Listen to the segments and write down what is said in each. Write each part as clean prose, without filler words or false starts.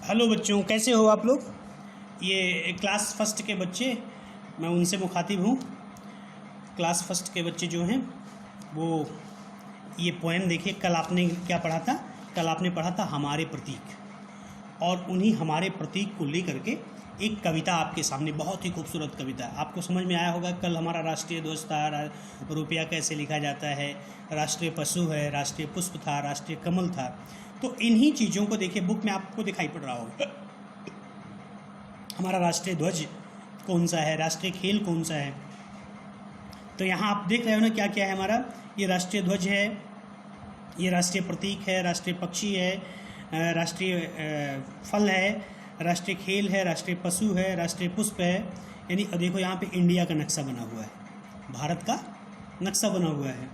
Hello बच्चों, कैसे हो आप लोग। ये क्लास फर्स्ट के बच्चे, मैं उनसे मुखातिब हूँ। क्लास फर्स्ट के बच्चे जो हैं वो ये पोएम देखिए। कल आपने क्या पढ़ा था? कल आपने पढ़ा था हमारे प्रतीक, और उन्हीं हमारे प्रतीक को लेकर के एक कविता आपके सामने, बहुत ही खूबसूरत कविता। आपको समझ में आया होगा। कल हमारा राष्ट्रीय ध्वज था, रुपया कैसे लिखा जाता है, राष्ट्रीय पशु है, राष्ट्रीय पुष्प था, राष्ट्रीय कमल था। तो इन्हीं चीज़ों को देखिए, बुक में आपको दिखाई पड़ रहा होगा। हमारा राष्ट्रीय ध्वज कौन सा है, राष्ट्रीय खेल कौन सा है। तो यहाँ आप देख रहे हो ना क्या क्या है हमारा। ये राष्ट्रीय ध्वज है, ये राष्ट्रीय प्रतीक है, राष्ट्रीय पक्षी है, राष्ट्रीय फल है, राष्ट्रीय खेल है, राष्ट्रीय पशु है, राष्ट्रीय पुष्प है। यानी देखो यहाँ पे इंडिया का नक्शा बना हुआ है, भारत का नक्शा बना हुआ है।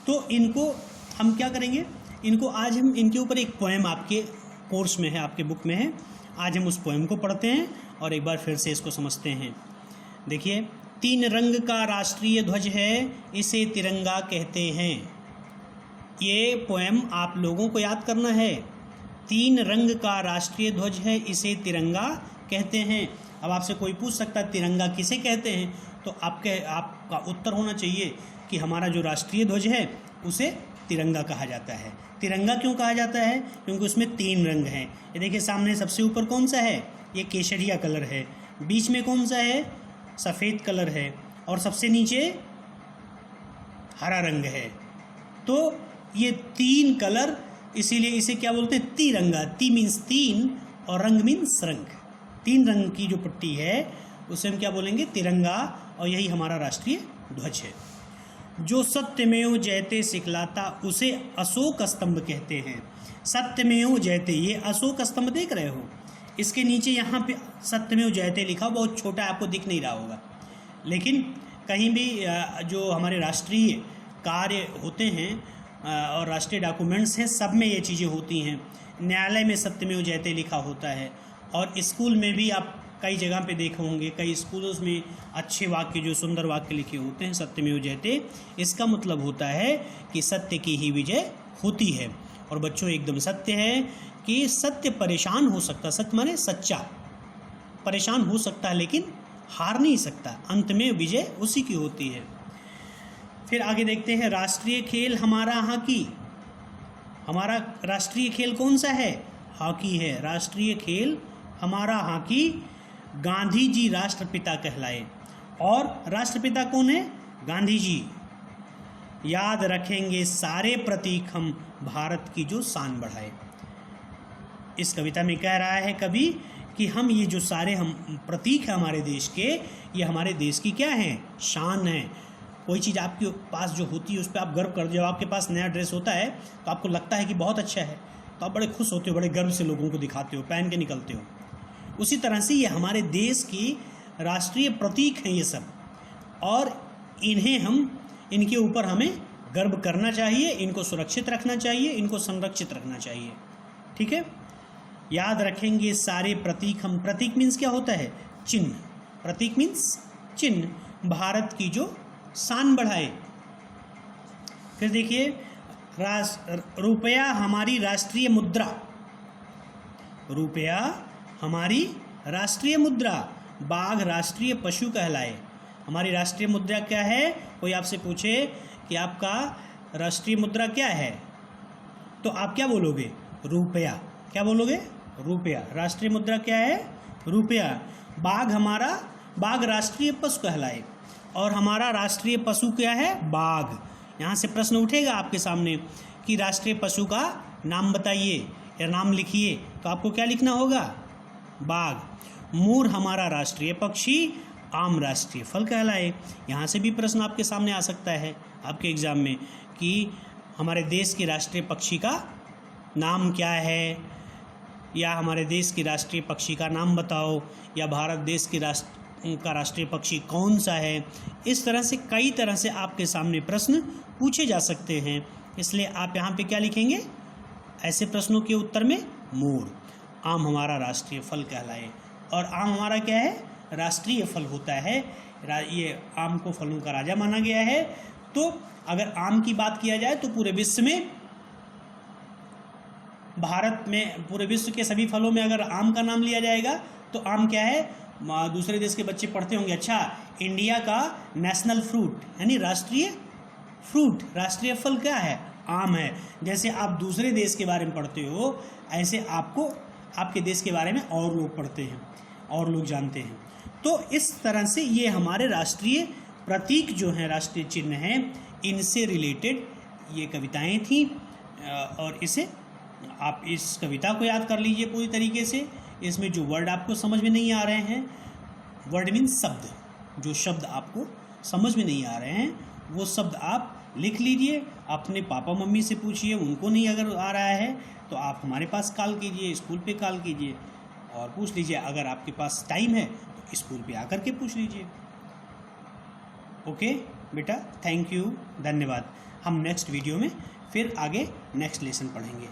तो इनको हम क्या करेंगे, इनको आज हम इनके ऊपर एक पोएम आपके कोर्स में है, आपके बुक में है। आज हम उस पोएम को पढ़ते हैं और एक बार फिर से इसको समझते हैं। देखिए, 3 रंग का राष्ट्रीय ध्वज है, इसे तिरंगा कहते हैं। ये पोएम आप लोगों को याद करना है। 3 रंग का राष्ट्रीय ध्वज है, इसे तिरंगा कहते हैं। अब आपसे कोई पूछ सकता है तिरंगा किसे कहते हैं, तो आपका उत्तर होना चाहिए कि हमारा जो राष्ट्रीय ध्वज है उसे तिरंगा कहा जाता है। तिरंगा क्यों कहा जाता है? क्योंकि उसमें 3 रंग हैं। ये देखिए, सामने सबसे ऊपर कौन सा है? ये केसरिया कलर है। बीच में कौन सा है? सफ़ेद कलर है। और सबसे नीचे हरा रंग है। तो ये 3 कलर, इसीलिए इसे क्या बोलते हैं? तिरंगा। ती मीन्स 3 और रंग मीन्स रंग। 3 रंग की जो पट्टी है उसे हम क्या बोलेंगे? तिरंगा। और यही हमारा राष्ट्रीय ध्वज है। जो सत्यमेव जयते सिखलाता उसे अशोक स्तंभ कहते हैं। सत्यमेव जयते, ये अशोक स्तंभ देख रहे हो, इसके नीचे यहाँ पे सत्यमेव जयते लिखा, बहुत छोटा आपको दिख नहीं रहा होगा। लेकिन कहीं भी जो हमारे राष्ट्रीय कार्य होते हैं और राष्ट्रीय डॉक्यूमेंट्स हैं, सब में ये चीज़ें होती हैं। न्यायालय में सत्यमेव जयते लिखा होता है, और स्कूल में भी आप कई जगह पे देखे होंगे, कई स्कूलों में अच्छे वाक्य, जो सुंदर वाक्य लिखे होते हैं, सत्यमेव जयते। इसका मतलब होता है कि सत्य की ही विजय होती है। और बच्चों, एकदम सत्य है कि सत्य परेशान हो सकता, सत्य माने सच्चा, परेशान हो सकता है लेकिन हार नहीं सकता। अंत में विजय उसी की होती है। फिर आगे देखते हैं, राष्ट्रीय खेल हमारा हॉकी। हमारा राष्ट्रीय खेल कौन सा है? हॉकी है। राष्ट्रीय खेल हमारा हॉकी। गांधी जी राष्ट्रपिता कहलाए। और राष्ट्रपिता कौन है? गांधी जी। याद रखेंगे सारे प्रतीक हम, भारत की जो शान बढ़ाए। इस कविता में कह रहा है कवि कि हम ये जो सारे हम प्रतीक हैं हमारे देश के, ये हमारे देश की क्या है? शान है। कोई चीज़ आपके पास जो होती है उस पर आप गर्व कर, जब आपके पास नया ड्रेस होता है तो आपको लगता है कि बहुत अच्छा है, तो आप बड़े खुश होते हो, बड़े गर्व से लोगों को दिखाते हो, पहन के निकलते हो। उसी तरह से ये हमारे देश की राष्ट्रीय प्रतीक हैं ये सब, और इनके ऊपर हमें गर्व करना चाहिए, इनको सुरक्षित रखना चाहिए, इनको संरक्षित रखना चाहिए। ठीक है। याद रखेंगे सारे प्रतीक हम। प्रतीक मीन्स क्या होता है? चिन्ह। प्रतीक मीन्स चिन्ह, भारत की जो शान बढ़ाए। फिर देखिए, रुपया हमारी राष्ट्रीय मुद्रा। रुपया हमारी राष्ट्रीय मुद्रा। बाघ राष्ट्रीय पशु कहलाए। हमारी राष्ट्रीय मुद्रा क्या है? कोई आपसे पूछे कि आपका राष्ट्रीय मुद्रा क्या है, तो आप क्या बोलोगे? रुपया। क्या बोलोगे? रुपया। राष्ट्रीय मुद्रा क्या है? रुपया। बाघ राष्ट्रीय पशु कहलाए। और हमारा राष्ट्रीय पशु क्या है? बाघ। यहाँ से प्रश्न उठेगा आपके सामने कि राष्ट्रीय पशु का नाम बताइए या नाम लिखिए, तो आपको क्या लिखना होगा? बाघ। मोर हमारा राष्ट्रीय पक्षी, आम राष्ट्रीय फल कहलाए। यहाँ से भी प्रश्न आपके सामने आ सकता है आपके एग्जाम में कि हमारे देश के राष्ट्रीय पक्षी का नाम क्या है, या हमारे देश की राष्ट्रीय पक्षी का नाम बताओ, या भारत देश की राष्ट्रीय पक्षी कौन सा है। इस तरह से कई तरह से आपके सामने प्रश्न पूछे जा सकते हैं। इसलिए आप यहाँ पे क्या लिखेंगे? ऐसे प्रश्नों के उत्तर में मोर। आम हमारा राष्ट्रीय फल कहलाए। और आम हमारा क्या है? राष्ट्रीय फल होता है। ये आम को फलों का राजा माना गया है। तो अगर आम की बात किया जाए तो पूरे विश्व में भारत में पूरे विश्व के सभी फलों में अगर आम का नाम लिया जाएगा तो आम क्या है, दूसरे देश के बच्चे पढ़ते होंगे, अच्छा इंडिया का नेशनल फ्रूट यानी राष्ट्रीय फ्रूट, राष्ट्रीय फल क्या है, आम है। जैसे आप दूसरे देश के बारे में पढ़ते हो ऐसे आपको आपके देश के बारे में और लोग पढ़ते हैं और लोग जानते हैं। तो इस तरह से ये हमारे राष्ट्रीय प्रतीक जो हैं, राष्ट्रीय चिन्ह हैं, इनसे रिलेटेड ये कविताएं थी। और इसे आप इस कविता को याद कर लीजिए पूरी तरीके से। इसमें जो वर्ड आपको समझ में नहीं आ रहे हैं, वर्ड मीन्स शब्द, जो शब्द आपको समझ में नहीं आ रहे हैं वो शब्द आप लिख लीजिए, अपने पापा मम्मी से पूछिए, उनको नहीं अगर आ रहा है तो आप हमारे पास कॉल कीजिए, स्कूल पे कॉल कीजिए और पूछ लीजिए। अगर आपके पास टाइम है तो स्कूल पे आकर के पूछ लीजिए। ओके बेटा, थैंक यू, धन्यवाद। हम नेक्स्ट वीडियो में फिर आगे नेक्स्ट लेसन पढ़ेंगे।